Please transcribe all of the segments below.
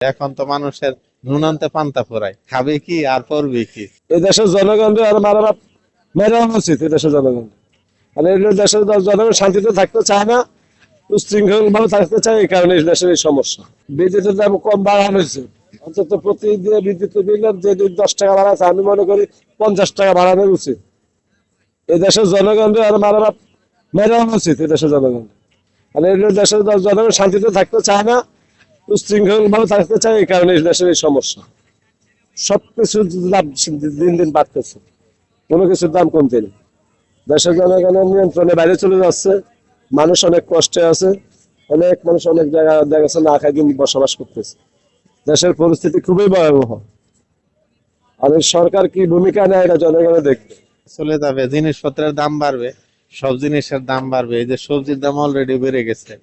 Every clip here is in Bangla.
এখন তো মানুষের নুনান্তে পান্তা ফোরায়, খাবে কি আর পড়বে কি? এই দেশের জনগণের আর মেরা উচিত এই দেশের জনগণ। আর এই দেশের জনগণ শান্তিতে থাকতে চায় না, উশৃঙ্খল ভাবে থাকতে চায়, এই কারণে এই দেশের এই সমস্যা। বিদ্যুতের দাম কম বাড়ানো হয়েছে, অন্তত প্রতিদিন বিদ্যুতের বিল যদি 10 টাকা বাড়াচ্ছে, আমি মনে করি 50 টাকা বাড়ানো উচিত। এই দেশের জনগণের আর মেরা উচিত এই দেশের জনগণ। আর এই দেশের জনগণ শান্তিতে থাকতে চায় না, উশৃঙ্খল ভাবে থাকতে চায়, এই কারণে এই দেশের এই সমস্যা। সবকিছুর দাম দিন দিন বাড়তেছে, কোনো কিছুর দাম কমতে নেই। দেশের জনগণের নিয়ন্ত্রণে বাইরে চলে যাচ্ছে, মানুষ অনেক কষ্টে আছে, অনেক মানুষ অনেক জায়গায় দেখা যাচ্ছে না খাই বসবাস করতেছে। দেশের পরিস্থিতি খুবই ভয়াবহ। আর এই সরকার কি ভূমিকা নেয় এটা জনগণে দেখবে। চলে যাবে, জিনিসপত্রের দাম বাড়বে, সব জিনিসের দাম বাড়বে। এই যে সবজির দাম অলরেডি বেড়ে গেছে,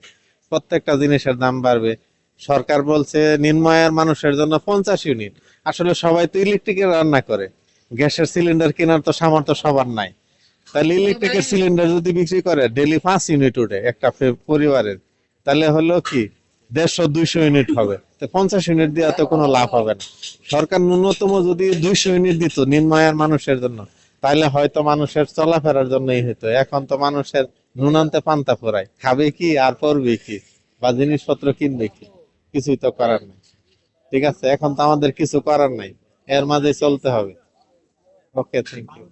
প্রত্যেকটা জিনিসের দাম বাড়বে। সরকার বলছে নিম্ন আয়ের মানুষের জন্য 50 ইউনিট। আসলে সবাই তো ইলেকট্রিকের রান্না করে, গ্যাসের সিলিন্ডার কেনার তো সামর্থ্য সবার নাই। তাহলে ইলেকট্রিকের সিলিন্ডার যদি বিক্রি করে ডেলি 5 ইউনিট উঠে একটা পরিবারের, তাহলে হলো কি 150-200 ইউনিট হবে। তো 50 ইউনিট দিয়ে তো কোনো লাভ হবে না। সরকার ন্যূনতম যদি 200 ইউনিট দিত নিম্ন আয়ের মানুষের জন্য, তাহলে হয়তো মানুষের চলাফেরার জন্যই হতো। এখন তো মানুষের নুনান্তে পান্তা ফোরায়, খাবে কি আর পড়বে কি, বা জিনিসপত্র কিনবে কি, কিছুই তো করার নেই। ঠিক আছে, এখন তো আমাদের কিছু করার নাই, এর মাঝে চলতে হবে। ওকে, থ্যাংক ইউ।